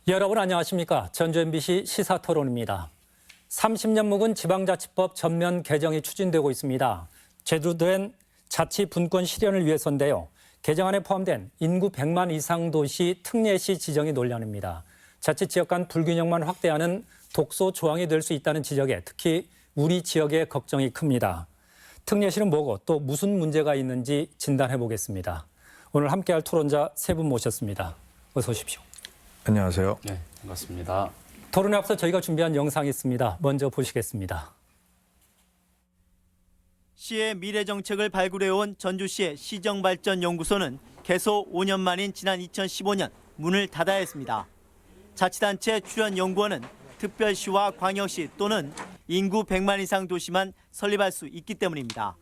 여러분 안녕하십니까? 전주 MBC 시사토론입니다. 30년 묵은 지방자치법 전면 개정이 추진되고 있습니다. 제도된 자치 분권 실현을 위해서인데요. 개정안에 포함된 인구 100만 이상 도시 특례시 지정이 논란입니다. 자칫 지역 간 불균형만 확대하는 독소 조항이 될 수 있다는 지적에 특히 우리 지역의 걱정이 큽니다. 특례시는 뭐고 또 무슨 문제가 있는지 진단해 보겠습니다. 오늘 함께할 토론자 세 분 모셨습니다. 어서 오십시오. 안녕하세요. 네, 반갑습니다. 토론에 앞서 저희가 준비한 영상이 있습니다. 먼저 보시겠습니다. 시의 미래 정책을 발굴해온 전주시의 시정발전연구소는 개소 5년 만인 지난 2015년 문을 닫아야 했습니다. 자치단체 출연연구원은 특별시와 광역시 또는 인구 100만 이상 도시만 설립할 수 있기 때문입니다.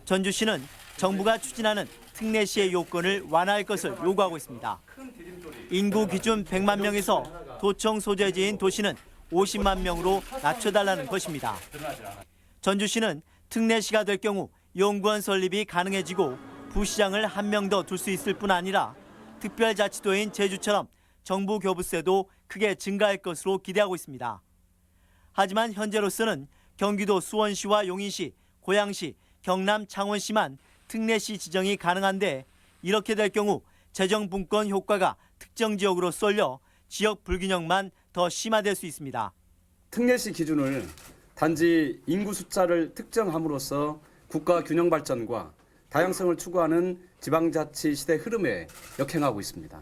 전주시는 정부가 추진하는 특례시의 요건을 완화할 것을 요구하고 있습니다. 인구 기준 100만 명에서 도청 소재지인 도시는 50만 명으로 낮춰달라는 것입니다. 전주시는 특례시가 될 경우 연구원 설립이 가능해지고 부시장을 한 명 더 둘 수 있을 뿐 아니라 특별자치도인 제주처럼 정부 교부세도 크게 증가할 것으로 기대하고 있습니다. 하지만 현재로서는 경기도 수원시와 용인시, 고양시, 경남 창원시만 특례시 지정이 가능한데 이렇게 될 경우 재정분권 효과가 특정 지역으로 쏠려 지역 불균형만 더 심화될 수 있습니다. 특례시 기준을 단지 인구 숫자를 특정함으로써 국가 균형 발전과 다양성을 추구하는 지방자치 시대 흐름에 역행하고 있습니다.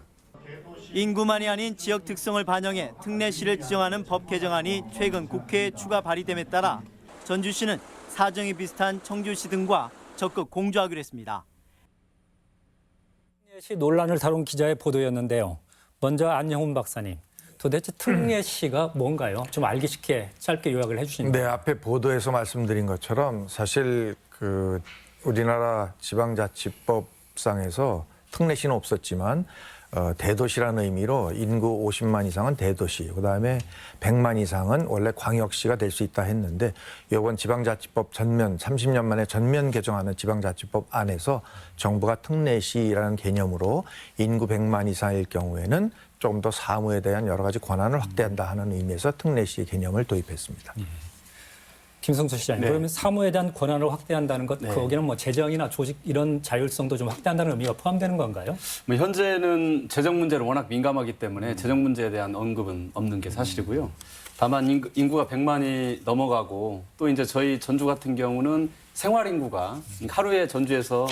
인구만이 아닌 지역 특성을 반영해 특례시를 지정하는 법 개정안이 최근 국회에 추가 발의됨에 따라 전주시는 사정이 비슷한 청주시 등과 적극 공조하기로 했습니다. 특례시 논란을 다룬 기자의 보도였는데요. 먼저 안영훈 박사님, 도대체 특례시가 뭔가요? 좀 알기 쉽게 짧게 요약을 해주시면. 네, 앞에 보도에서 말씀드린 것처럼 사실 우리나라 지방자치법상에서 특례시는 없었지만 대도시라는 의미로 인구 50만 이상은 대도시, 그다음에 100만 이상은 원래 광역시가 될 수 있다 했는데 이번 지방자치법 전면 30년 만에 전면 개정하는 지방자치법 안에서 정부가 특례시라는 개념으로 인구 100만 이상일 경우에는 조금 더 사무에 대한 여러 가지 권한을 확대한다 하는 의미에서 특례시 개념을 도입했습니다. 김성수 시장님, 네. 그러면 사무에 대한 권한을 확대한다는 것, 거기는 뭐 재정이나 조직 이런 자율성도 좀 확대한다는 의미가 포함되는 건가요? 뭐 현재는 재정 문제를 워낙 민감하기 때문에 재정 문제에 대한 언급은 없는 게 사실이고요. 다만 인구가 100만이 넘어가고 또 이제 저희 전주 같은 경우는 생활 인구가 하루에 전주에서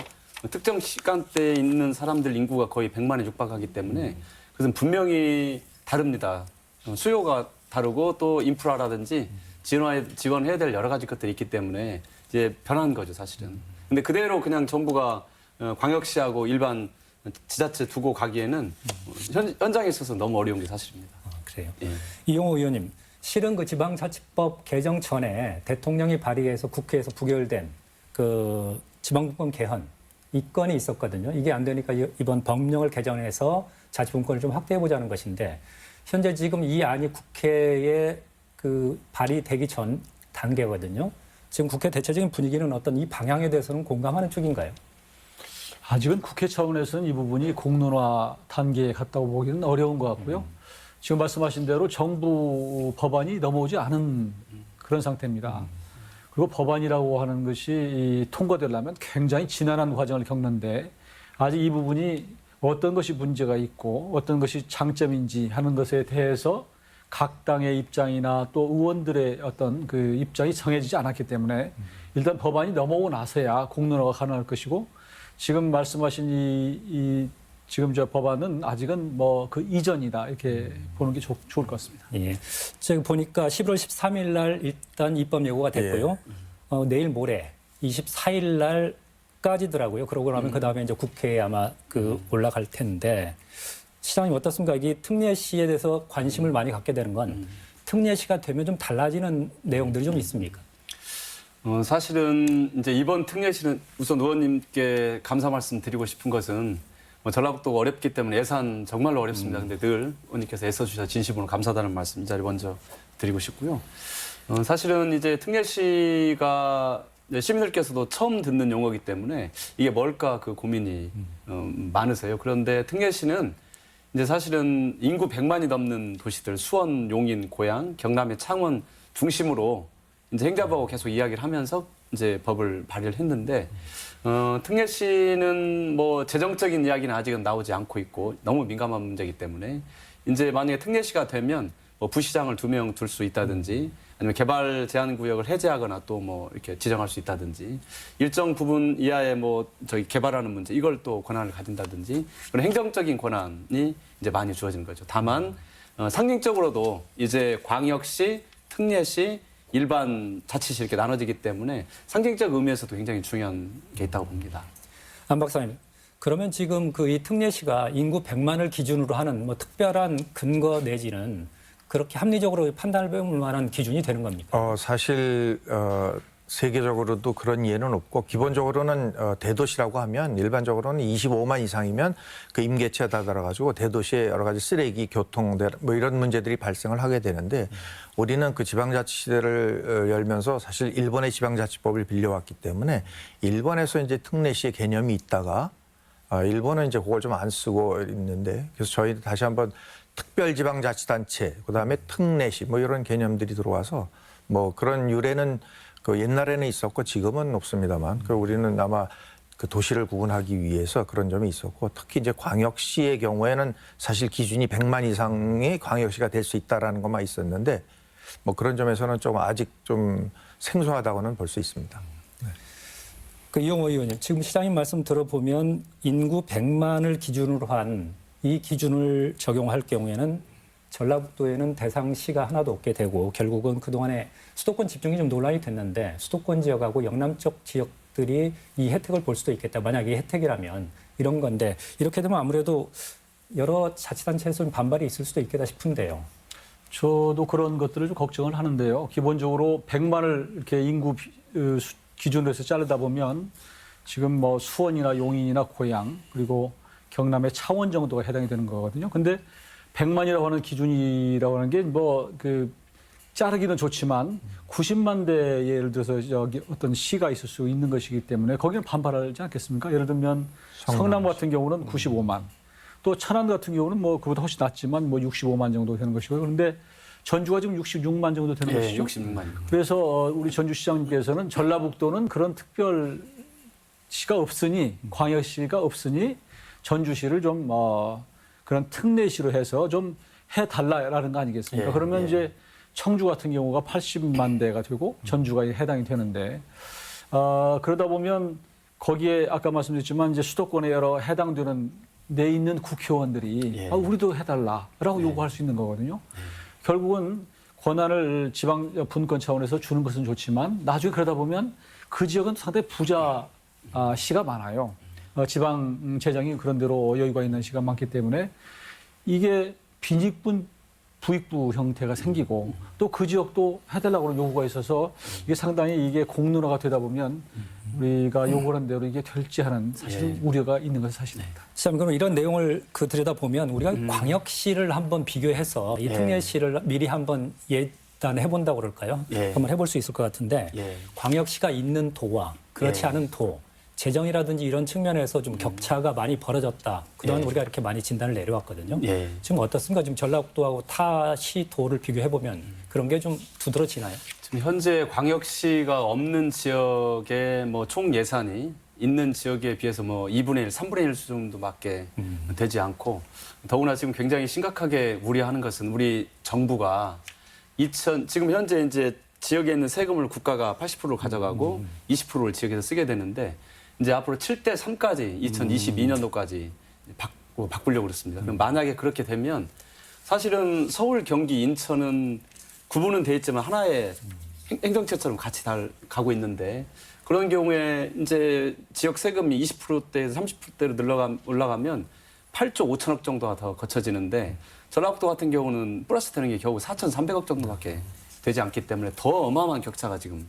특정 시간대에 있는 사람들 인구가 거의 100만에 육박하기 때문에 그것은 분명히 다릅니다. 수요가 다르고 또 인프라라든지 지원해야 될 여러 가지 것들이 있기 때문에 이제 변한 거죠, 사실은. 근데 그대로 그냥 정부가 광역시하고 일반 지자체 두고 가기에는 현장에 있어서 너무 어려운 게 사실입니다. 그래요. 예. 이용호 의원님, 실은 그 지방자치법 개정 전에 대통령이 발의해서 국회에서 부결된 그 지방분권 개헌 이 건이 있었거든요. 이게 안 되니까 이번 법령을 개정해서 자치분권을 좀 확대해보자는 것인데 현재 지금 이 안이 국회에 그 발의되기 전 단계거든요. 지금 국회 대체적인 분위기는 어떤 이 방향에 대해서는 공감하는 쪽인가요? 아직은 국회 차원에서는 이 부분이 공론화 단계에 갔다고 보기는 어려운 것 같고요. 지금 말씀하신 대로 정부 법안이 넘어오지 않은 그런 상태입니다. 그리고 법안이라고 하는 것이 통과되려면 굉장히 지난한 과정을 겪는데 아직 이 부분이 어떤 것이 문제가 있고 어떤 것이 장점인지 하는 것에 대해서 각 당의 입장이나 또 의원들의 어떤 그 입장이 정해지지 않았기 때문에 일단 법안이 넘어오고 나서야 공론화가 가능할 것이고 지금 말씀하신 지금 저 법안은 아직은 뭐 그 이전이다 이렇게 보는 게 좋을 것 같습니다. 예. 지금 보니까 11월 13일 날 일단 입법 예고가 됐고요. 내일 모레 24일 날까지더라고요. 그러고 나면 그 다음에 이제 국회에 아마 올라갈 텐데. 시장님 어떻습니까? 이게 특례시에 대해서 관심을 많이 갖게 되는 건 특례시가 되면 좀 달라지는 내용들이 좀 있습니까? 사실은 이제 이번 특례시는 우선 의원님께 감사 말씀 드리고 싶은 것은 전라북도가 어렵기 때문에 예산 정말로 어렵습니다. 근데 늘 의원님께서 애써주셔서 진심으로 감사하다는 말씀 이 자리 먼저 드리고 싶고요. 사실은 이제 특례시가 시민들께서도 처음 듣는 용어이기 때문에 이게 뭘까 그 고민이 많으세요. 그런데 특례시는 이제 사실은 인구 100만이 넘는 도시들 수원, 용인, 고양, 경남의 창원 중심으로 이제 행자부하고 계속 이야기를 하면서 이제 법을 발의를 했는데 특례시는 뭐 재정적인 이야기는 아직은 나오지 않고 있고 너무 민감한 문제이기 때문에 이제 만약에 특례시가 되면 뭐 부시장을 2명 둘 수 있다든지 아니면 개발 제한 구역을 해제하거나 또 뭐 이렇게 지정할 수 있다든지 일정 부분 이하의 뭐 저기 개발하는 문제 이걸 또 권한을 가진다든지 그런 행정적인 권한이 이제 많이 주어지는 거죠. 다만 상징적으로도 이제 광역시, 특례시, 일반 자치시 이렇게 나눠지기 때문에 상징적 의미에서도 굉장히 중요한 게 있다고 봅니다. 안 박사님, 그러면 지금 그 이 특례시가 인구 100만을 기준으로 하는 뭐 특별한 근거 내지는 그렇게 합리적으로 판단을 배울 만한 기준이 되는 겁니까? 사실 세계적으로도 그런 예는 없고 기본적으로는 대도시라고 하면 일반적으로는 25만 이상이면 그 임계치에 다다라가지고 대도시에 여러 가지 쓰레기, 교통 뭐 이런 문제들이 발생을 하게 되는데 우리는 그 지방자치 시대를 열면서 사실 일본의 지방자치법을 빌려왔기 때문에 일본에서 이제 특례시의 개념이 있다가 일본은 이제 그걸 좀 안 쓰고 있는데 그래서 저희도 다시 한번 특별지방자치단체, 그다음에 특례시 뭐 이런 개념들이 들어와서 뭐 그런 유래는 그 옛날에는 있었고 지금은 없습니다만 그 우리는 아마 그 도시를 구분하기 위해서 그런 점이 있었고 특히 이제 광역시의 경우에는 사실 기준이 100만 이상의 광역시가 될 수 있다라는 것만 있었는데 뭐 그런 점에서는 좀 아직 좀 생소하다고는 볼 수 있습니다. 그 이용호 의원님, 지금 시장님 말씀 들어보면 인구 100만을 기준으로 한 이 기준을 적용할 경우에는 전라북도에는 대상시가 하나도 없게 되고 결국은 그동안에 수도권 집중이 좀 논란이 됐는데 수도권 지역하고 영남 쪽 지역들이 이 혜택을 볼 수도 있겠다. 만약에 혜택이라면 이런 건데 이렇게 되면 아무래도 여러 자치단체에서 좀 반발이 있을 수도 있겠다 싶은데요. 저도 그런 것들을 좀 걱정을 하는데요. 기본적으로 100만을 이렇게 인구 기준으로 해서 자르다 보면 지금 뭐 수원이나 용인이나 고양 그리고 경남의 창원 정도가 해당이 되는 거거든요. 근데 100만이라고 하는 기준이라고 하는 게 뭐 그 자르기는 좋지만 90만 대 예를 들어서 여기 어떤 시가 있을 수 있는 것이기 때문에 거기는 반발하지 않겠습니까? 예를 들면 성남 같은 경우는 95만, 또 천안 같은 경우는 뭐 그보다 훨씬 낮지만 뭐 65만 정도 되는 것이고요. 그런데 전주가 지금 66만 정도 되는 것이죠. 66만이요. 그래서 우리 전주시장님께서는 전라북도는 그런 특별시가 없으니 광역시가 없으니 전주시를 좀 그런 특례시로 해서 좀 해달라라는 거 아니겠습니까? 그러면 이제 청주 같은 경우가 80만 대가 되고 전주가 해당이 되는데 그러다 보면 거기에 아까 말씀드렸지만 이제 수도권에 여러 해당되는 내 있는 국회의원들이 우리도 해달라라고 요구할 수 있는 거거든요. 결국은 권한을 지방 분권 차원에서 주는 것은 좋지만 나중에 그러다 보면 그 지역은 상당히 부자 시가 많아요. 지방 재정이 그런 대로 여유가 있는 시가 많기 때문에 이게 빈익분 부익부 형태가 생기고 또 그 지역도 해달라고 요구가 있어서 이게 상당히 이게 공론화가 되다 보면 우리가 요구한 대로 이게 될지 하는 사실 우려가 있는 것은 사실입니다. 시장님, 그럼 이런 내용을 들여다보면 우리가 광역시를 한번 비교해서 이 특례시를 미리 한번 예단해 본다고 그럴까요? 한번 해볼 수 있을 것 같은데 광역시가 있는 도와 그렇지 않은 도 재정이라든지 이런 측면에서 좀 격차가 많이 벌어졌다. 그동안 우리가 이렇게 많이 진단을 내려왔거든요. 지금 어떻습니까? 지금 전라북도하고 타 시도를 비교해보면 그런 게 좀 두드러지나요? 지금 현재 광역시가 없는 지역의 뭐 총 예산이 있는 지역에 비해서 뭐 2분의 1, 3분의 1 정도밖에 되지 않고 더구나 지금 굉장히 심각하게 우려하는 것은 우리 정부가 지금 현재 이제 지역에 있는 세금을 국가가 80%를 가져가고 20%를 지역에서 쓰게 되는데 이제 앞으로 7대 3까지 2022년도까지 바꾸려고 그랬습니다. 그럼 만약에 그렇게 되면 사실은 서울, 경기, 인천은 구분은 돼 있지만 하나의 행정체처럼 같이 가고 있는데 그런 경우에 이제 지역 세금이 20%대에서 30%대로 올라가면 8조 5천억 정도가 더 거쳐지는데 전라북도 같은 경우는 플러스 되는 게 겨우 4,300억 정도밖에 되지 않기 때문에 더 어마어마한 격차가 지금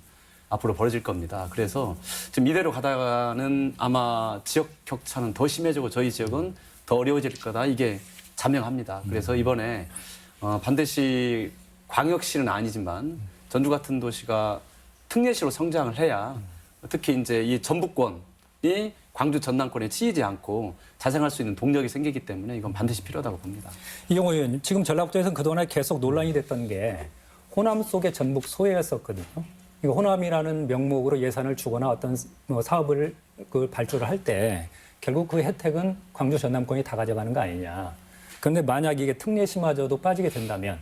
앞으로 벌어질 겁니다. 그래서 지금 이대로 가다가는 아마 지역 격차는 더 심해지고 저희 지역은 더 어려워질 거다. 이게 자명합니다. 그래서 이번에 반드시 광역시는 아니지만 전주 같은 도시가 특례시로 성장을 해야 특히 이제 이 전북권이 광주 전남권에 치이지 않고 자생할 수 있는 동력이 생기기 때문에 이건 반드시 필요하다고 봅니다. 이용호 의원님, 지금 전라북도에서는 그동안에 계속 논란이 됐던 게 호남 속의 전북 소외였었거든요. 이거 호남이라는 명목으로 예산을 주거나 어떤 사업을 발주를 할 때 결국 그 혜택은 광주 전남권이 다 가져가는 거 아니냐. 그런데 만약 이게 특례시마저도 빠지게 된다면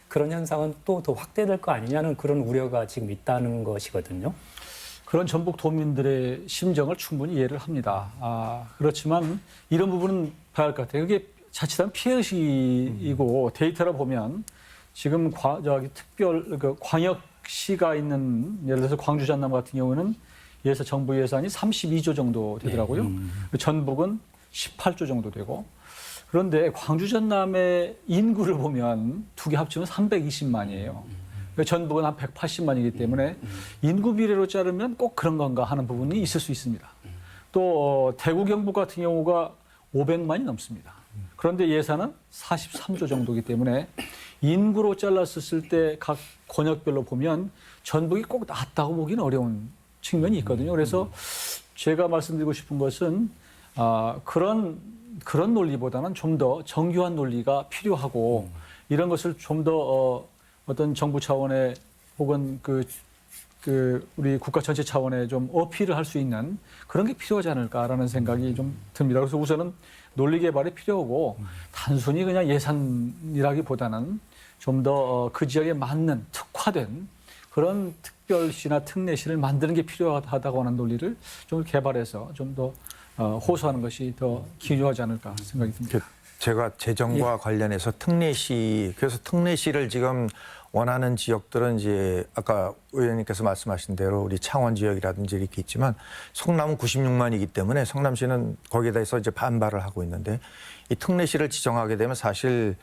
그런 현상은 또 더 확대될 거 아니냐는 그런 우려가 지금 있다는 것이거든요. 그런 전북 도민들의 심정을 충분히 이해를 합니다. 그렇지만 이런 부분은 봐야 할 것 같아요. 이게 자칫한 피해의식이고 데이터를 보면 지금 광역시가 있는 예를 들어서 광주 전남 같은 경우는 정부 예산이 32조 정도 되더라고요. 전북은 18조 정도 되고 그런데 광주 전남의 인구를 보면 두 개 합치면 320만이에요. 전북은 한 180만이기 때문에 인구 비례로 자르면 꼭 그런 건가 하는 부분이 있을 수 있습니다. 또 대구 경북 같은 경우가 500만이 넘습니다. 그런데 예산은 43조 정도이기 때문에 인구로 잘랐을 때 각 권역별로 보면 전북이 꼭 낫다고 보기는 어려운 측면이 있거든요. 그래서 제가 말씀드리고 싶은 것은 그런 논리보다는 좀 더 정교한 논리가 필요하고 이런 것을 좀 더 어떤 정부 차원의 혹은 우리 국가 전체 차원에 좀 어필을 할 수 있는 그런 게 필요하지 않을까라는 생각이 좀 듭니다. 그래서 우선은 논리 개발이 필요하고 단순히 그냥 예산이라기보다는 좀 더 그 지역에 맞는 특화된 그런 특별시나 특례시를 만드는 게 필요하다고 하는 논리를 좀 개발해서 좀 더 호소하는 것이 더 기요하지 않을까 생각이 듭니다. 제가 재정과 관련해서 그래서 특례시를 지금 원하는 지역들은 이제 아까 의원님께서 말씀하신 대로 우리 창원 지역이라든지 이렇게 있지만 성남은 96만이기 때문에 성남시는 거기에 대해서 이제 반발을 하고 있는데 이 특례시를 지정하게 되면 사실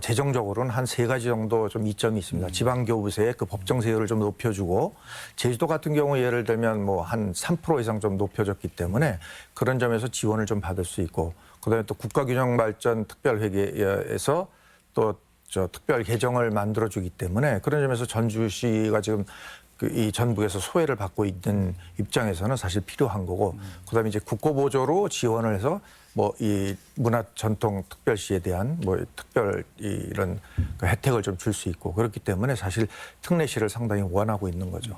재정적으로는 한 세 가지 정도 좀 이점이 있습니다. 지방교부세의 그 법정세율을 좀 높여주고 제주도 같은 경우 예를 들면 한 3% 이상 좀 높여줬기 때문에 그런 점에서 지원을 좀 받을 수 있고 그다음에 또 국가균형발전 특별회계에서 또 특별 계정을 만들어주기 때문에 그런 점에서 전주시가 지금 이 전북에서 소외를 받고 있는 입장에서는 사실 필요한 거고 그다음에 이제 국고보조로 지원을 해서 이 문화 전통 특별시에 대한 특별 이런 혜택을 좀 줄 수 있고 그렇기 때문에 사실 특례시를 상당히 원하고 있는 거죠.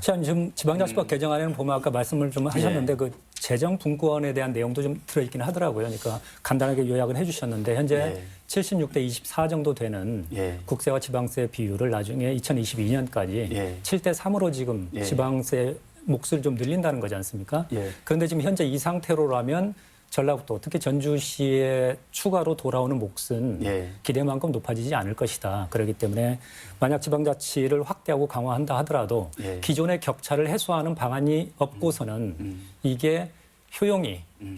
지금 지방자치법 개정안에는 보면 아까 말씀을 좀 하셨는데 그 재정 분권에 대한 내용도 좀 들어있긴 하더라고요. 그러니까 간단하게 요약을 해주셨는데 현재 76대 24 정도 되는 국세와 지방세 비율을 나중에 2022년까지 7대 3으로 지금 지방세 몫을 좀 늘린다는 거지 않습니까? 그런데 지금 현재 이 상태로라면 전라북도 특히 전주시에 추가로 돌아오는 몫은 기대만큼 높아지지 않을 것이다. 그렇기 때문에 만약 지방자치를 확대하고 강화한다 하더라도 기존의 격차를 해소하는 방안이 없고서는 이게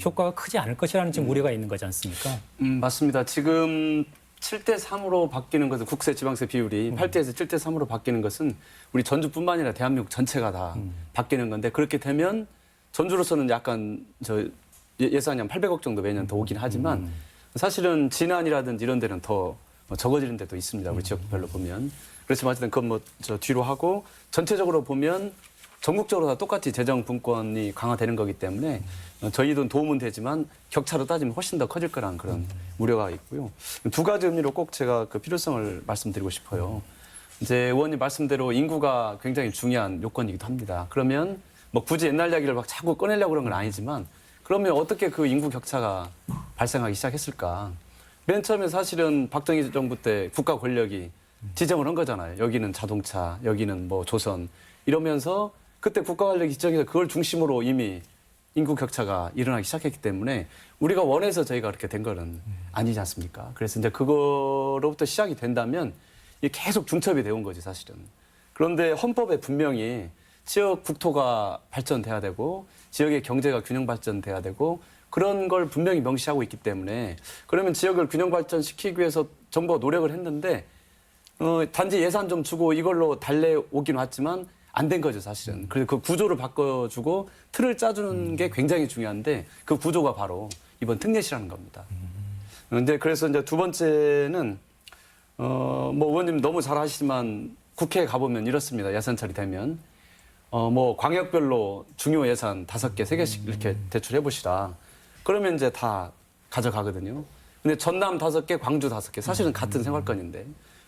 효과가 크지 않을 것이라는 지금 우려가 있는 거지 않습니까? 맞습니다. 지금 7대 3으로 바뀌는 것은 국세 지방세 비율이 8대에서 7대 3으로 바뀌는 것은 우리 전주뿐만 아니라 대한민국 전체가 다 바뀌는 건데 그렇게 되면 전주로서는 약간 예산이 한 800억 정도 매년 더 오긴 하지만 사실은 진안이라든지 이런 데는 더 적어지는 데도 있습니다. 우리 지역별로 보면. 그렇지만 어쨌든 그건 뒤로 하고 전체적으로 보면 전국적으로 다 똑같이 재정 분권이 강화되는 거기 때문에 저희도 도움은 되지만 격차로 따지면 훨씬 더 커질 거라는 그런 우려가 있고요. 두 가지 의미로 꼭 제가 그 필요성을 말씀드리고 싶어요. 이제 의원님 말씀대로 인구가 굉장히 중요한 요건이기도 합니다. 그러면 굳이 옛날 이야기를 막 자꾸 꺼내려고 그런 건 아니지만 그러면 어떻게 그 인구 격차가 발생하기 시작했을까? 맨 처음에 사실은 박정희 정부 때 국가 권력이 지정을 한 거잖아요. 여기는 자동차, 여기는 조선 이러면서 그때 국가 권력이 지정해서 그걸 중심으로 이미 인구 격차가 일어나기 시작했기 때문에 우리가 원해서 저희가 그렇게 된 거는 아니지 않습니까? 그래서 이제 그거로부터 시작이 된다면 이게 계속 중첩이 되온 거지 사실은. 그런데 헌법에 분명히 지역 국토가 발전돼야 되고 지역의 경제가 균형 발전돼야 되고 그런 걸 분명히 명시하고 있기 때문에 그러면 지역을 균형 발전시키기 위해서 정부가 노력을 했는데 단지 예산 좀 주고 이걸로 달래오긴 왔지만 안 된 거죠 사실은. 그래서 그 구조를 바꿔주고 틀을 짜주는 게 굉장히 중요한데 그 구조가 바로 이번 특례시라는 겁니다. 근데 그래서 이제 두 번째는 의원님 너무 잘 아시지만 국회에 가보면 이렇습니다. 예산 처리되면 뭐 광역별로 중요 예산 5개, 3개씩 이렇게 대출해 보시라. 그러면 이제 다 가져가거든요. 근데 전남 5개, 광주 5개 사실은 같은 생활권인데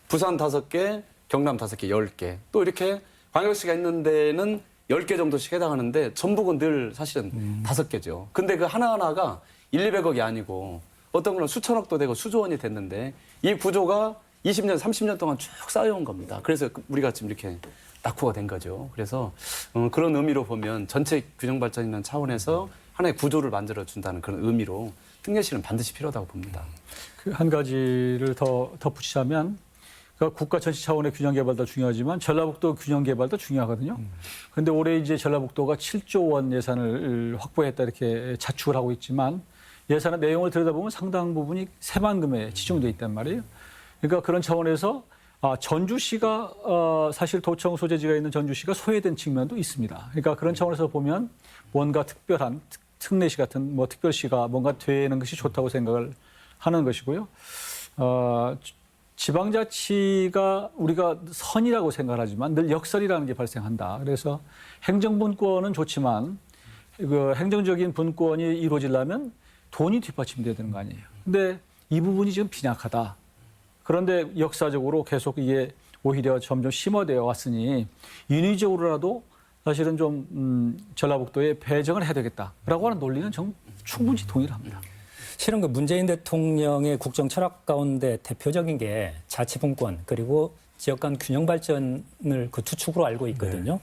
부산 5개, 경남 5개, 10개 또 이렇게 광역시가 있는 데는 10개 정도씩 해당하는데 전북은 늘 사실은 5개죠. 근데 그 하나하나가 1, 200억이 아니고 어떤 거는 수천억도 되고 수조 원이 됐는데 이 구조가 20년, 30년 동안 쭉 쌓여온 겁니다. 그래서 우리가 지금 이렇게 낙후가 된 거죠. 그래서 그런 의미로 보면 전체 균형 발전이라는 차원에서 하나의 구조를 만들어 준다는 그런 의미로 특례시는 반드시 필요하다고 봅니다. 그 한 가지를 더 덧붙이자면 그러니까 국가 전체 차원의 균형 개발도 중요하지만 전라북도 균형 개발도 중요하거든요. 그런데 올해 이제 전라북도가 7조 원 예산을 확보했다 이렇게 자축을 하고 있지만 예산의 내용을 들여다보면 상당 부분이 새만금에 치중돼 있단 말이에요. 그러니까 그런 차원에서 전주시가 사실 도청 소재지가 있는 전주시가 소외된 측면도 있습니다. 그러니까 그런 차원에서 보면 뭔가 특별한 특례시 같은 뭐 특별시가 뭔가 되는 것이 좋다고 생각을 하는 것이고요. 지방자치가 우리가 선이라고 생각하지만 늘 역설이라는 게 발생한다. 그래서 행정분권은 좋지만 그 행정적인 분권이 이루어지려면 돈이 뒷받침돼야 되는 거 아니에요. 근데 이 부분이 지금 빈약하다. 그런데 역사적으로 계속 이게 오히려 점점 심화되어 왔으니 인위적으로라도 사실은 좀 전라북도에 배정을 해야 되겠다라고 하는 논리는 충분히 동의를 합니다. 실은 그 문재인 대통령의 국정 철학 가운데 대표적인 게 자치분권 그리고 지역 간 균형 발전을 그 두 축으로 알고 있거든요.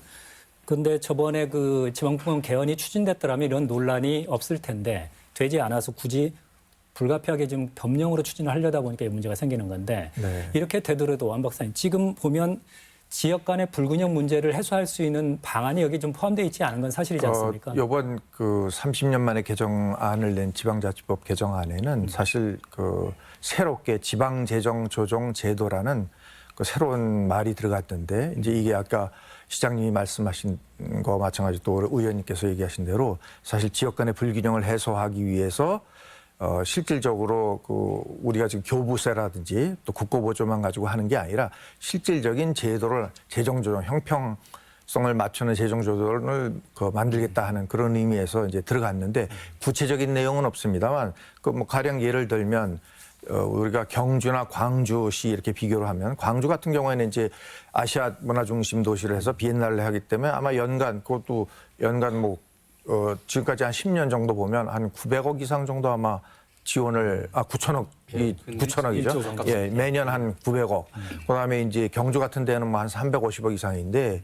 그런데 저번에 그 지방분권 개헌이 추진됐더라면 이런 논란이 없을 텐데 되지 않아서 굳이 불가피하게 좀 법령으로 추진을 하려다 보니까 이 문제가 생기는 건데 네. 이렇게 되더라도 완 박사님 지금 보면 지역 간의 불균형 문제를 해소할 수 있는 방안이 여기 좀 포함되어 있지 않은 건 사실이지 않습니까? 이번 그 30년 만에 개정안을 낸 지방자치법 개정안에는 사실 그 새롭게 지방재정조정제도라는 그 새로운 말이 들어갔던데 이제 이게 아까 시장님이 말씀하신 거 마찬가지 또 의원님께서 얘기하신 대로 사실 지역 간의 불균형을 해소하기 위해서 실질적으로 그 우리가 지금 교부세라든지 또 국고보조만 가지고 하는 게 아니라 실질적인 제도를 재정조정 형평성을 맞추는 재정조정을 만들겠다 하는 그런 의미에서 이제 들어갔는데 구체적인 내용은 없습니다만 그 뭐 가령 예를 들면 우리가 경주나 광주시 이렇게 비교를 하면 광주 같은 경우에는 이제 아시아 문화 중심 도시를 해서 비엔날레 하기 때문에 아마 연간 그것도 연간 뭐 지금까지 한 10년 정도 보면 한 900억 이상 정도 아마 지원을 9천억이죠. 예, 매년 한 900억. 그다음에 이제 경주 같은 데는 뭐 한 350억 이상인데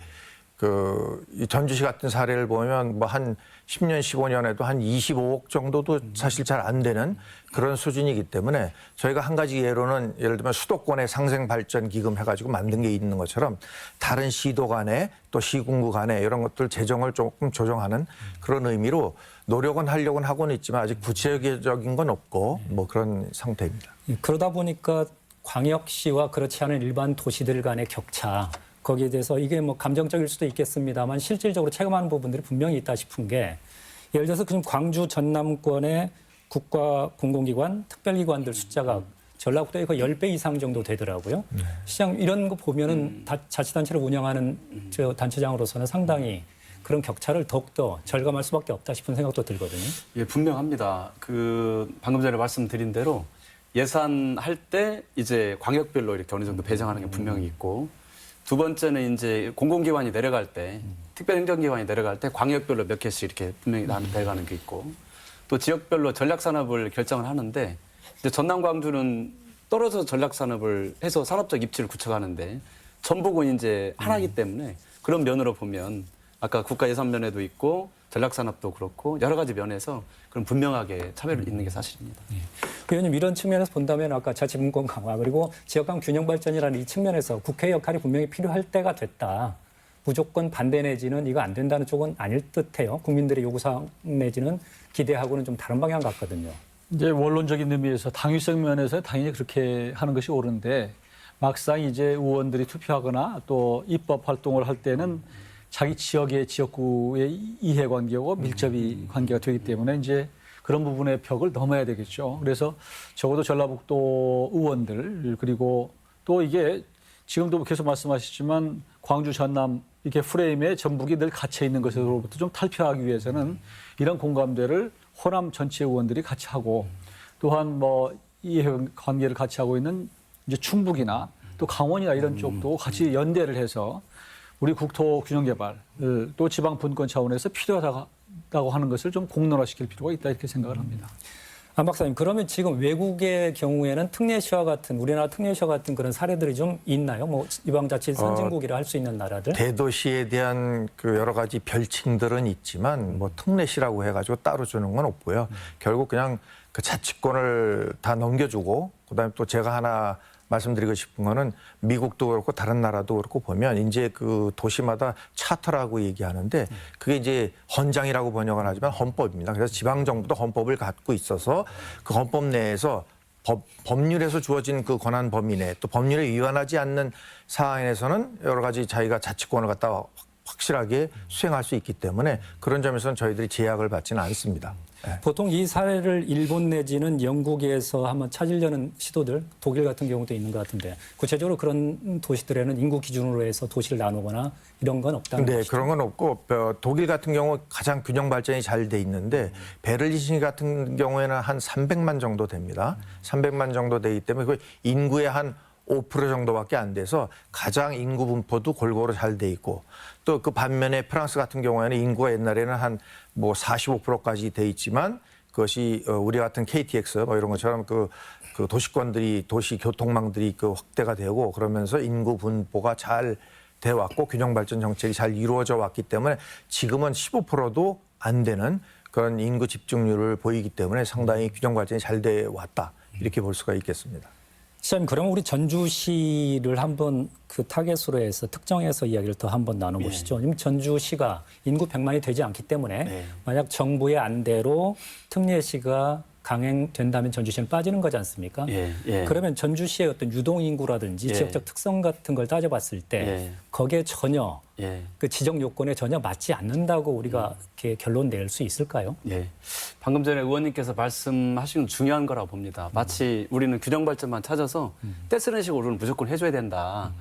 이 전주시 같은 사례를 보면 뭐 한 10년, 15년에도 한 25억 정도도 사실 잘 안 되는 그런 수준이기 때문에 저희가 한 가지 예로는 예를 들면 수도권의 상생발전기금 해가지고 만든 게 있는 것처럼 다른 시도 간에 또 시군구 간에 이런 것들 재정을 조금 조정하는 그런 의미로 노력은 하려고는 하고는 있지만 아직 구체적인 건 없고 뭐 그런 상태입니다. 그러다 보니까 광역시와 그렇지 않은 일반 도시들 간의 격차 거기에 대해서 이게 뭐 감정적일 수도 있겠습니다만 실질적으로 체감하는 부분들이 분명히 있다 싶은 게 예를 들어서 지금 광주 전남권의 국가 공공기관, 특별기관들 숫자가 전라북도에 거의 10배 이상 정도 되더라고요. 시장 이런 거 보면은 자치단체를 운영하는 저 단체장으로서는 상당히 그런 격차를 더욱더 절감할 수밖에 없다 싶은 생각도 들거든요. 예, 분명합니다. 방금 전에 말씀드린 대로 예산할 때 이제 광역별로 이렇게 어느 정도 배정하는 게 분명히 있고 두 번째는 이제 공공기관이 내려갈 때, 특별행정기관이 내려갈 때 광역별로 몇 개씩 이렇게 분명히 내려가는 게 있고, 또 지역별로 전략산업을 결정을 하는데, 이제 전남 광주는 떨어져서 전략산업을 해서 산업적 입지를 구축하는데, 전북은 이제 하나이기 때문에 그런 면으로 보면 아까 국가 예산 면에도 있고 전략산업도 그렇고 여러 가지 면에서 그런 분명하게 차별이 있는 게 사실입니다. 의원님 이런 측면에서 본다면 아까 자치분권 강화 그리고 지역 간 균형 발전이라는 이 측면에서 국회 역할이 분명히 필요할 때가 됐다. 무조건 반대 내지는 이거 안 된다는 쪽은 아닐 듯해요. 국민들의 요구사항 내지는 기대하고는 좀 다른 방향 같거든요. 이제 원론적인 의미에서 당위성 면에서 당연히 그렇게 하는 것이 옳은데 막상 이제 의원들이 투표하거나 또 입법 활동을 할 때는 자기 지역의 지역구의 이해관계고 밀접이 관계가 되기 때문에 이제 그런 부분의 벽을 넘어야 되겠죠. 그래서 적어도 전라북도 의원들 그리고 또 이게 지금도 계속 말씀하시지만 광주 전남 이렇게 프레임에 전북이 늘 갇혀 있는 것으로부터 좀 탈피하기 위해서는 이런 공감대를 호남 전체 의원들이 같이 하고 또한 뭐 이해관계를 같이 하고 있는 이제 충북이나 또 강원이나 이런 쪽도 같이 연대를 해서 우리 국토 균형 개발을 또 지방 분권 차원에서 필요하다고 하는 것을 좀 공론화시킬 필요가 있다 이렇게 생각을 합니다. 안 박사님, 그러면 지금 외국의 경우에는 특례시와 같은 우리나라 특례시와 같은 그런 사례들이 좀 있나요? 뭐 지방자치 선진국이라 할 수 있는 나라들? 대도시에 대한 그 여러 가지 별칭들은 있지만 뭐 특례시라고 해가지고 따로 주는 건 없고요. 결국 그냥 그 자치권을 다 넘겨주고 그다음에 또 제가 하나 말씀드리고 싶은 거는 미국도 그렇고 다른 나라도 그렇고 보면 이제 그 도시마다 차터라고 얘기하는데 그게 이제 헌장이라고 번역을 하지만 헌법입니다. 그래서 지방 정부도 헌법을 갖고 있어서 그 헌법 내에서 법률에서 주어진 그 권한 범위 내 또 법률에 위반하지 않는 사안에서는 여러 가지 자기가 자치권을 갖다 확실하게 수행할 수 있기 때문에 그런 점에서는 저희들이 제약을 받지는 않습니다. 네. 보통 이 사례를 일본 내지는 영국에서 한번 찾으려는 시도들, 독일 같은 경우도 있는 것 같은데 구체적으로 그런 도시들에는 인구 기준으로 해서 도시를 나누거나 이런 건 없다는 네, 것이죠? 그런 건 없고 독일 같은 경우 가장 균형 발전이 잘 돼 있는데 베를린 같은 경우에는 한 300만 정도 됩니다. 300만 정도 되기 때문에 그 인구의 한 5% 정도밖에 안 돼서 가장 인구 분포도 골고루 잘 돼 있고 또 그 반면에 프랑스 같은 경우에는 인구가 옛날에는 한 뭐 45%까지 돼 있지만 그것이 우리 같은 KTX 뭐 이런 것처럼 그 도시권들이 도시 교통망들이 그 확대가 되고 그러면서 인구 분포가 잘 돼 왔고 균형 발전 정책이 잘 이루어져 왔기 때문에 지금은 15%도 안 되는 그런 인구 집중률을 보이기 때문에 상당히 균형 발전이 잘 돼 왔다 이렇게 볼 수가 있겠습니다. 시장님, 그럼 우리 전주시를 한번 그 타겟으로 해서 특정해서 이야기를 더 한번 나눠보시죠. 지금 전주시가 인구 100만이 되지 않기 때문에 만약 정부의 안대로 특례시가 강행된다면 전주시는 빠지는 거지 않습니까? 그러면 전주시의 어떤 유동인구라든지 지역적 특성 같은 걸 따져봤을 때 거기에 전혀 그 지정 요건에 전혀 맞지 않는다고 우리가 이렇게 결론 낼 수 있을까요? 방금 전에 의원님께서 말씀하신 건 중요한 거라고 봅니다. 마치 우리는 균형 발전만 찾아서 떼쓰는 식으로 우리는 무조건 해줘야 된다.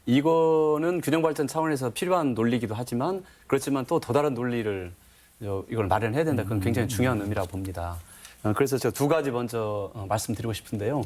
이거는 균형 발전 차원에서 필요한 논리이기도 하지만 그렇지만 또 더 다른 논리를 이걸 마련해야 된다. 그건 굉장히 중요한 의미라고 봅니다. 그래서 제가 두 가지 먼저 말씀드리고 싶은데요.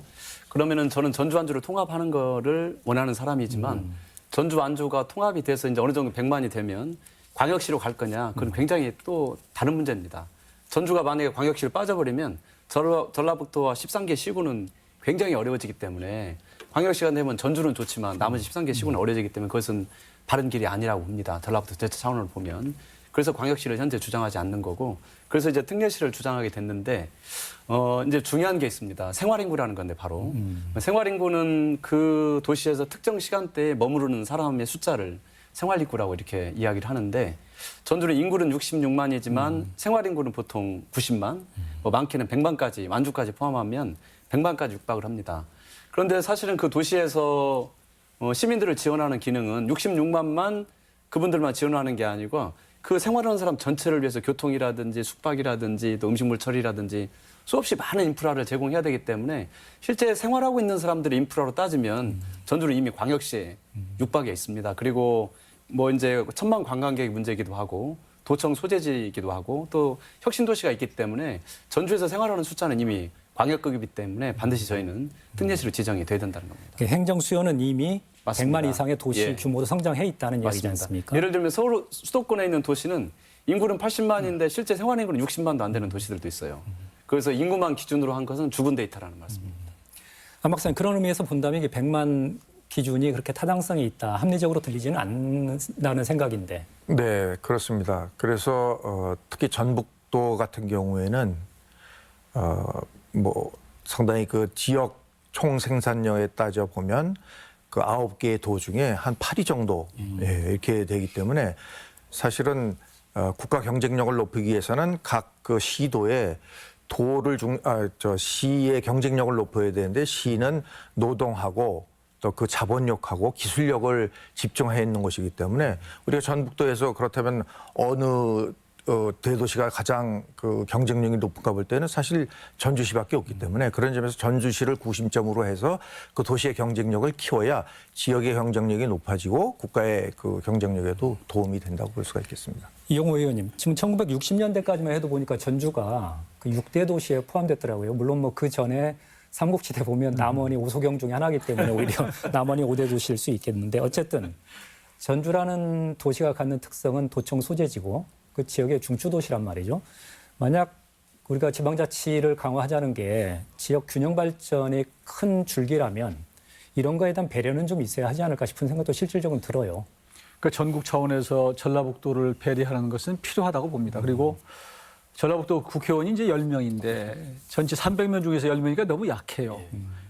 그러면은 저는 전주 안주를 통합하는 거를 원하는 사람이지만 전주 안주가 통합이 돼서 이제 어느 정도 100만이 되면 광역시로 갈 거냐? 그건 굉장히 또 다른 문제입니다. 전주가 만약에 광역시를 빠져버리면 전라북도와 13개 시군은 굉장히 어려워지기 때문에 광역시가 되면 전주는 좋지만 나머지 13개 시군은 어려워지기 때문에 그것은 바른 길이 아니라고 봅니다. 전라북도 대체 차원으로 보면. 그래서 광역시를 현재 주장하지 않는 거고 그래서 이제 특례시를 주장하게 됐는데 이제 중요한 게 있습니다. 생활인구라는 건데 바로 생활인구는 그 도시에서 특정 시간대에 머무르는 사람의 숫자를 생활인구라고 이렇게 이야기를 하는데 전주는 인구는 66만이지만 생활인구는 보통 90만, 뭐 많게는 100만까지 만주까지 포함하면 100만까지 육박을 합니다. 그런데 사실은 그 도시에서 시민들을 지원하는 기능은 66만만 그분들만 지원하는 게 아니고 그 생활하는 사람 전체를 위해서 교통이라든지 숙박이라든지 또 음식물 처리라든지 수없이 많은 인프라를 제공해야 되기 때문에 실제 생활하고 있는 사람들의 인프라로 따지면 전주는 이미 광역시에 육박에 있습니다. 그리고 뭐 이제 천만 관광객 문제이기도 하고 도청 소재지이기도 하고 또 혁신도시가 있기 때문에 전주에서 생활하는 숫자는 이미 광역급이기 때문에 반드시 저희는 특례시로 지정이 돼야 된다는 겁니다. 행정 수요는 이미 맞습니다. 100만 이상의 도시 규모로 성장해 있다는 이야기지 맞습니다. 않습니까? 예를 들면 서울 수도권에 있는 도시는 인구는 80만인데 실제 생활 인구는 60만도 안 되는 도시들도 있어요. 그래서 인구만 기준으로 한 것은 죽은 데이터라는 말씀입니다. 안 박사님, 그런 의미에서 본다면 이게 100만 기준이 그렇게 타당성이 있다, 합리적으로 들리지는 않는다는 생각인데. 네, 그렇습니다. 그래서 특히 전북도 같은 경우에는 뭐 상당히 그 지역 총 생산량에 따져 보면 그 9개의 도 중에 한 8위 정도 이렇게 되기 때문에 사실은 국가 경쟁력을 높이기 위해서는 각 그 시도에 시의 경쟁력을 높여야 되는데 시는 노동하고 또 그 자본력하고 기술력을 집중해 있는 것이기 때문에 우리가 전북도에서 그렇다면 어느 대도시가 가장 그 경쟁력이 높은가 볼 때는 사실 전주시밖에 없기 때문에 그런 점에서 전주시를 구심점으로 해서 그 도시의 경쟁력을 키워야 지역의 경쟁력이 높아지고 국가의 그 경쟁력에도 도움이 된다고 볼 수가 있겠습니다. 이용호 의원님, 지금 1960년대까지만 해도 보니까 전주가 그 6대 도시에 포함됐더라고요. 물론 뭐 그 전에 삼국지대 보면 남원이 오소경 중에 하나이기 때문에 오히려 남원이 5대 도시일 수 있겠는데 어쨌든 전주라는 도시가 갖는 특성은 도청 소재지고 그 지역의 중추도시란 말이죠. 만약 우리가 지방자치를 강화하자는 게 지역 균형 발전이 큰 줄기라면 이런 거에 대한 배려는 좀 있어야 하지 않을까 싶은 생각도 실질적으로 들어요. 그러니까 전국 차원에서 전라북도를 배려하는 것은 필요하다고 봅니다. 그리고 전라북도 국회의원이 이제 10명인데 전체 300명 중에서 10명이니까 너무 약해요.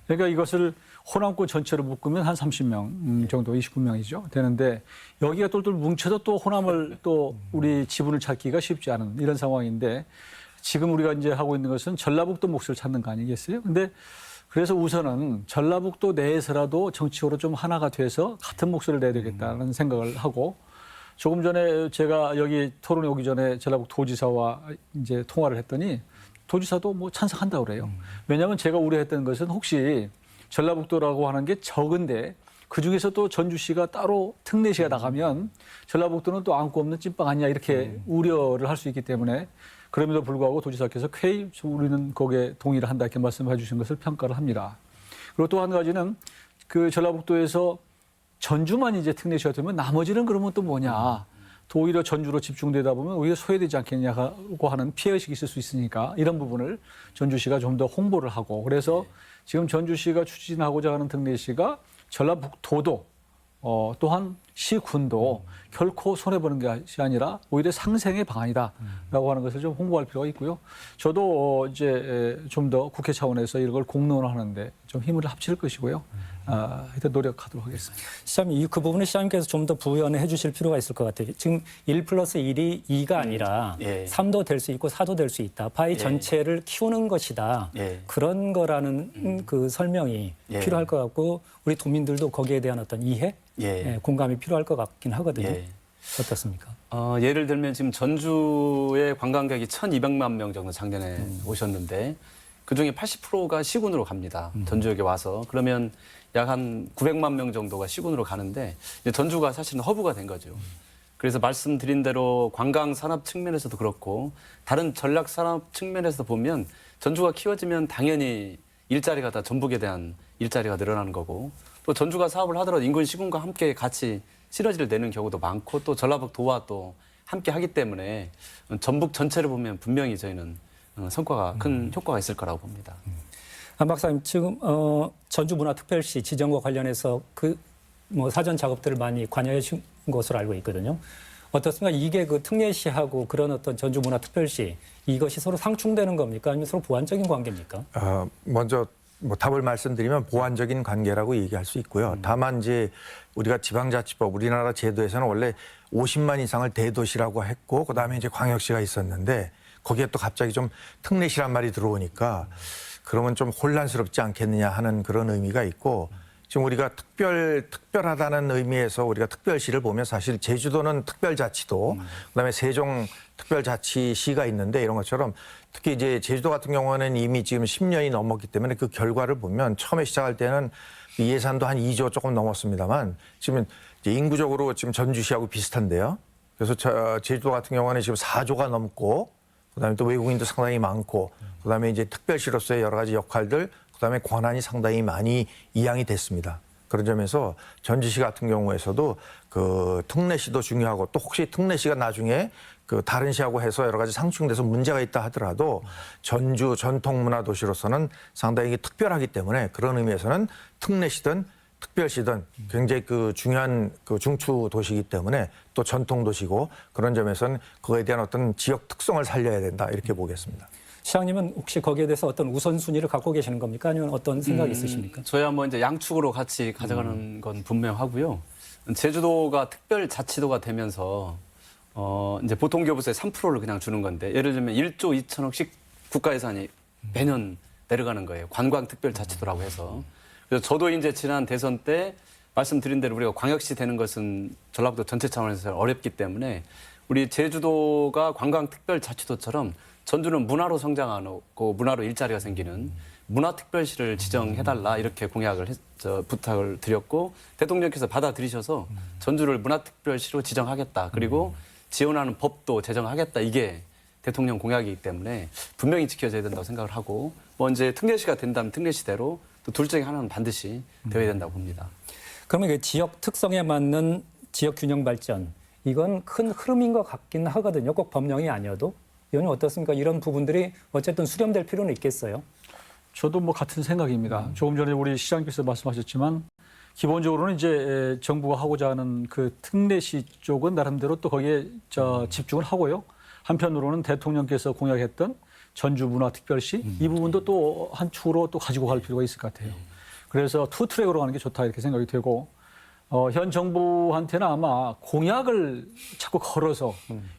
그러니까 이것을 호남권 전체로 묶으면 한 30명 정도, 29명이죠. 되는데 여기가 똘똘 뭉쳐서 또 호남을 또 우리 지분을 찾기가 쉽지 않은 이런 상황인데 지금 우리가 이제 하고 있는 것은 전라북도 몫을 찾는 거 아니겠어요? 근데 그래서 우선은 전라북도 내에서라도 정치적으로 좀 하나가 돼서 같은 목소리를 내야 되겠다는 생각을 하고 조금 전에 제가 여기 토론에 오기 전에 전라북 도지사와 이제 통화를 했더니 도지사도 뭐 찬성한다고 그래요. 왜냐하면 제가 우려했던 것은 혹시 전라북도라고 하는 게 적은데 그중에서 또 전주시가 따로 특례시가 나가면 전라북도는 또 안고 없는 찐빵 아니냐 이렇게 우려를 할 수 있기 때문에 그럼에도 불구하고 도지사께서 쾌히 우리는 거기에 동의를 한다 이렇게 말씀해 주신 것을 평가를 합니다. 그리고 또 한 가지는 그 전라북도에서 전주만 이제 특례시가 되면 나머지는 그러면 또 뭐냐. 또 오히려 전주로 집중되다 보면 오히려 소외되지 않겠냐고 하는 피해의식이 있을 수 있으니까 이런 부분을 전주시가 좀 더 홍보를 하고 그래서 지금 전주시가 추진하고자 하는 특례시가 전라북도도 또한 시군도 결코 손해보는 것이 아니라 오히려 상생의 방안이다라고 하는 것을 좀 홍보할 필요가 있고요. 저도 이제 좀 더 국회 차원에서 이걸 공론화하는데 좀 힘을 합칠 것이고요. 하여튼 노력하도록 하겠습니다. 시장님, 그 부분은 시장님께서 좀 더 부연해 주실 필요가 있을 것 같아요. 지금 1+1이 2가 아니라 예. 3도 될 수 있고 4도 될 수 있다. 바위 전체를 키우는 것이다. 예. 그런 거라는 그 설명이 예. 필요할 것 같고 우리 도민들도 거기에 대한 어떤 이해, 예. 공감이 필요할 것 같긴 하거든요. 예. 어떻습니까? 예를 들면 지금 전주의 관광객이 1,200만 명 정도 작년에 오셨는데 그중에 80%가 시군으로 갑니다. 전주역에 와서. 그러면 약 한 900만 명 정도가 시군으로 가는데 이제 전주가 사실은 허브가 된 거죠. 그래서 말씀드린 대로 관광 산업 측면에서도 그렇고 다른 전략 산업 측면에서 보면 전주가 키워지면 당연히 일자리가 다 전북에 대한 일자리가 늘어나는 거고 또 전주가 사업을 하더라도 인근 시군과 함께 같이 시너지를 내는 경우도 많고 또 전라북도와 또 함께 하기 때문에 전북 전체를 보면 분명히 저희는 성과가 큰 효과가 있을 거라고 봅니다. 안 박사님, 지금 전주문화특별시 지정과 관련해서 그 뭐 사전 작업들을 많이 관여해 준 것으로 알고 있거든요. 어떻습니까? 이게 그 특례시하고 그런 어떤 전주문화특별시 이것이 서로 상충되는 겁니까? 아니면 서로 보완적인 관계입니까? 먼저 뭐 답을 말씀드리면 보완적인 관계라고 얘기할 수 있고요. 다만 이제 우리가 지방자치법 우리나라 제도에서는 원래 50만 이상을 대도시라고 했고 그다음에 이제 광역시가 있었는데 거기에 또 갑자기 좀 특례시란 말이 들어오니까 그러면 좀 혼란스럽지 않겠느냐 하는 그런 의미가 있고 지금 우리가 특별하다는 의미에서 우리가 특별시를 보면 사실 제주도는 특별자치도 그다음에 세종 특별자치시가 있는데 이런 것처럼 특히 이제 제주도 같은 경우는 이미 지금 10년이 넘었기 때문에 그 결과를 보면 처음에 시작할 때는 예산도 한 2조 조금 넘었습니다만 지금 이제 인구적으로 지금 전주시하고 비슷한데요. 그래서 제주도 같은 경우는 지금 4조가 넘고 그다음에 또 외국인도 상당히 많고 그다음에 이제 특별시로서의 여러 가지 역할들 그다음에 권한이 상당히 많이 이양이 됐습니다. 그런 점에서 전주시 같은 경우에서도 그 특례시도 중요하고 또 혹시 특례시가 나중에 그 다른 시하고 해서 여러 가지 상충돼서 문제가 있다 하더라도 전주 전통문화도시로서는 상당히 특별하기 때문에 그런 의미에서는 특례시든 특별시든 굉장히 그 중요한 그 중추 도시이기 때문에 또 전통 도시고 그런 점에서는 그거에 대한 어떤 지역 특성을 살려야 된다 이렇게 보겠습니다. 시장님은 혹시 거기에 대해서 어떤 우선순위를 갖고 계시는 겁니까? 아니면 어떤 생각이 있으십니까? 저야 뭐 이제 양축으로 같이 가져가는 건 분명하고요. 제주도가 특별자치도가 되면서 이제 보통교부세의 3%를 그냥 주는 건데 예를 들면 1조 2천억씩 국가 예산이 매년 내려가는 거예요. 관광특별자치도라고 해서. 그래서 저도 이제 지난 대선 때 말씀드린 대로 우리가 광역시 되는 것은 전라북도 전체 차원에서 어렵기 때문에 우리 제주도가 관광특별자치도처럼 전주는 문화로 성장하고 문화로 일자리가 생기는 문화특별시를 지정해달라 이렇게 부탁을 드렸고 대통령께서 받아들이셔서 전주를 문화특별시로 지정하겠다. 그리고 지원하는 법도 제정하겠다. 이게 대통령 공약이기 때문에 분명히 지켜져야 된다고 생각을 하고 뭐 이제 특례시가 된다면 특례시대로 또 둘 중에 하나는 반드시 되어야 된다고 봅니다. 그러면 그 지역 특성에 맞는 지역 균형 발전 이건 큰 흐름인 것 같긴 하거든요. 꼭 법령이 아니어도. 의원님 어떻습니까? 이런 부분들이 어쨌든 수렴될 필요는 있겠어요. 저도 뭐 같은 생각입니다. 조금 전에 우리 시장님께서 말씀하셨지만 기본적으로는 이제 정부가 하고자 하는 그 특례시 쪽은 나름대로 또 거기에 집중을 하고요. 한편으로는 대통령께서 공약했던 전주문화특별시 이 부분도 또 한 축으로 또 가지고 갈 필요가 있을 것 같아요. 그래서 투 트랙으로 가는 게 좋다 이렇게 생각이 되고 현 정부한테는 아마 공약을 자꾸 걸어서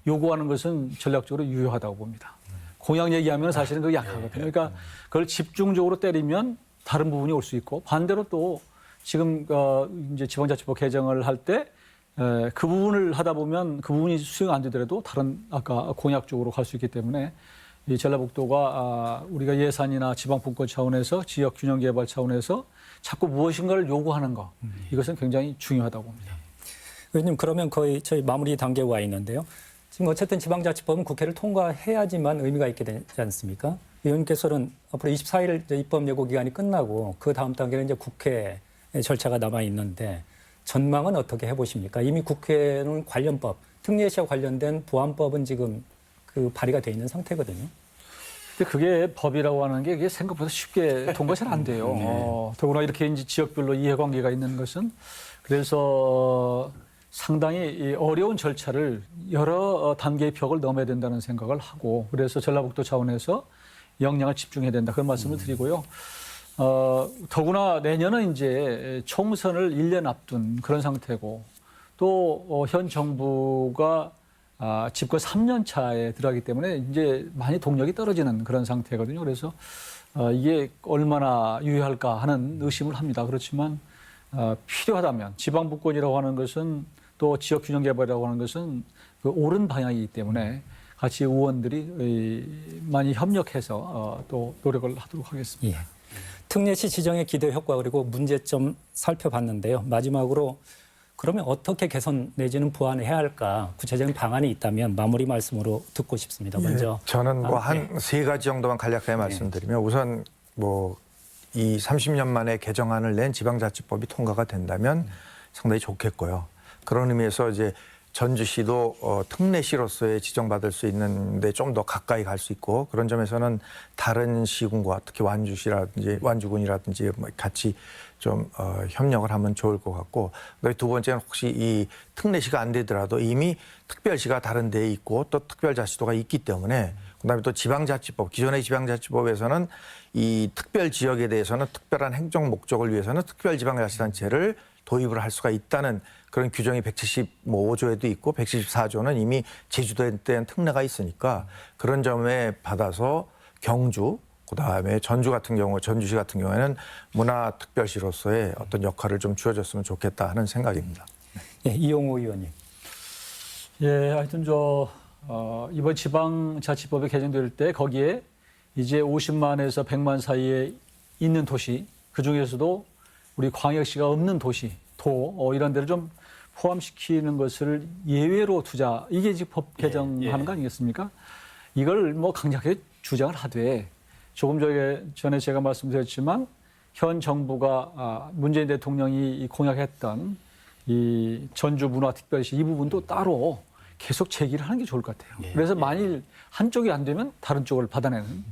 요구하는 것은 전략적으로 유효하다고 봅니다. 공약 얘기하면 사실은 그게 약하거든요. 그러니까 그걸 집중적으로 때리면 다른 부분이 올 수 있고 반대로 또 지금 이제 지방자치법 개정을 할 때 그 부분을 하다 보면 그 부분이 수용 안 되더라도 다른 아까 공약 쪽으로 갈 수 있기 때문에 이 전라북도가 우리가 예산이나 지방분권 차원에서 지역 균형 개발 차원에서 자꾸 무엇인가를 요구하는 거 이것은 굉장히 중요하다고 봅니다. 의원님 그러면 거의 저희 마무리 단계에 와 있는데요. 지금 어쨌든 지방자치법은 국회를 통과해야지만 의미가 있게 되지 않습니까? 의원님께서는 앞으로 24일 입법 예고 기간이 끝나고 그 다음 단계는 이제 국회 절차가 남아 있는데 전망은 어떻게 해보십니까? 이미 국회는 관련법, 특례시와 관련된 보안법은 지금 그 발의가 돼 있는 상태거든요. 근데 그게 법이라고 하는 게 이게 생각보다 쉽게 통과 잘 안 돼요. 더구나 이렇게 이제 지역별로 이해관계가 있는 것은 그래서 상당히 어려운 절차를 여러 단계의 벽을 넘어야 된다는 생각을 하고 그래서 전라북도 차원에서 역량을 집중해야 된다 그런 말씀을 드리고요. 더구나 내년은 이제 총선을 1년 앞둔 그런 상태고 또 현 정부가 집권 3년 차에 들어가기 때문에 이제 많이 동력이 떨어지는 그런 상태거든요. 그래서 이게 얼마나 유효할까 하는 의심을 합니다. 그렇지만 필요하다면 지방분권이라고 하는 것은 또 지역균형개발이라고 하는 것은 그 옳은 방향이기 때문에 같이 의원들이 많이 협력해서 또 노력을 하도록 하겠습니다. 예. 특례시 지정의 기대 효과 그리고 문제점 살펴봤는데요. 마지막으로 그러면 어떻게 개선 내지는 보완해야 할까 구체적인 방안이 있다면 마무리 말씀으로 듣고 싶습니다. 먼저 저는 뭐 한 세 가지 정도만 간략하게 말씀드리면 우선 뭐 이 30년 만에 개정안을 낸 지방자치법이 통과가 된다면 상당히 좋겠고요. 그런 의미에서 이제 전주시도 특례시로서의 지정받을 수 있는데 좀 더 가까이 갈 수 있고 그런 점에서는 다른 시군과 특히 완주군이라든지 같이 좀 협력을 하면 좋을 것 같고 두 번째는 혹시 이 특례시가 안 되더라도 이미 특별시가 다른 데에 있고 또 특별자치도가 있기 때문에 그다음에 또 지방자치법 기존의 지방자치법에서는 이 특별 지역에 대해서는 특별한 행정 목적을 위해서는 특별지방자치단체를 도입을 할 수가 있다는 그런 규정이 175조에도 있고 174조는 이미 제주도에 대한 특례가 있으니까 그런 점에 받아서 경주 그다음에 전주시 같은 경우에는 문화특별시로서의 어떤 역할을 좀 주어졌으면 좋겠다 하는 생각입니다. 예, 이용호 의원님. 예, 하여튼 이번 지방자치법이 개정될 때 거기에 이제 50만에서 100만 사이에 있는 도시 그중에서도 우리 광역시가 없는 도시, 이런 데를 좀 포함시키는 것을 예외로 두자. 이게 지금 법 개정하는 거 아니겠습니까? 이걸 뭐 강력하게 주장을 하되 조금 전에 제가 말씀드렸지만 현 정부가 문재인 대통령이 공약했던 이 전주문화특별시 이 부분도 따로 계속 제기를 하는 게 좋을 것 같아요. 그래서 만일 한쪽이 안 되면 다른 쪽을 받아내는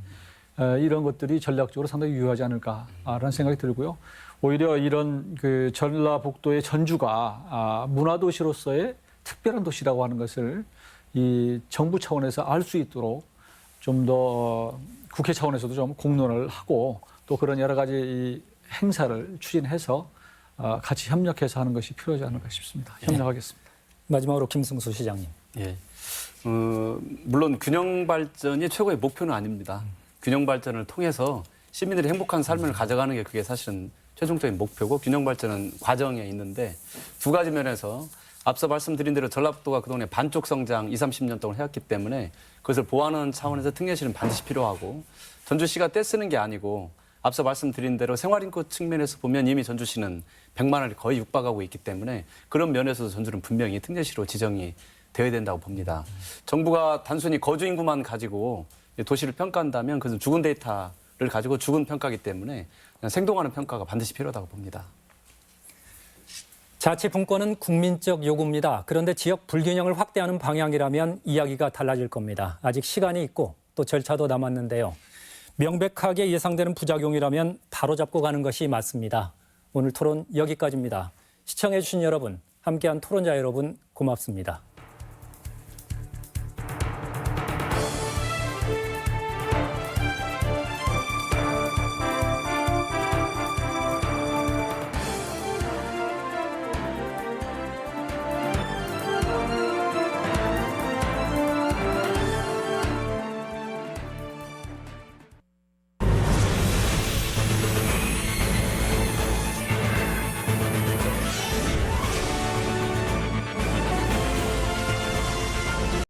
이런 것들이 전략적으로 상당히 유효하지 않을까라는 생각이 들고요. 오히려 이런 그 전라북도의 전주가 문화도시로서의 특별한 도시라고 하는 것을 이 정부 차원에서 알 수 있도록 좀 더 국회 차원에서도 좀 공론을 하고 또 그런 여러 가지 이 행사를 추진해서 같이 협력해서 하는 것이 필요하지 않을까 싶습니다. 협력하겠습니다. 마지막으로 김승수 시장님. 예. 물론 균형 발전이 최고의 목표는 아닙니다. 균형 발전을 통해서 시민들이 행복한 삶을 가져가는 게 그게 사실은 최종적인 목표고 균형 발전은 과정에 있는데 두 가지 면에서 앞서 말씀드린 대로 전라북도가 그동안에 반쪽 성장 20, 30년 동안 해왔기 때문에 그것을 보완하는 차원에서 특례시는 반드시 필요하고 전주시가 떼쓰는 게 아니고 앞서 말씀드린 대로 생활인구 측면에서 보면 이미 전주시는 100만 원을 거의 육박하고 있기 때문에 그런 면에서도 전주는 분명히 특례시로 지정이 되어야 된다고 봅니다. 정부가 단순히 거주 인구만 가지고 도시를 평가한다면 그것은 죽은 데이터를 가지고 죽은 평가이기 때문에 그냥 생동하는 평가가 반드시 필요하다고 봅니다. 자치 분권은 국민적 요구입니다. 그런데 지역 불균형을 확대하는 방향이라면 이야기가 달라질 겁니다. 아직 시간이 있고 또 절차도 남았는데요. 명백하게 예상되는 부작용이라면 바로잡고 가는 것이 맞습니다. 오늘 토론 여기까지입니다. 시청해 주신 여러분, 함께한 토론자 여러분 고맙습니다.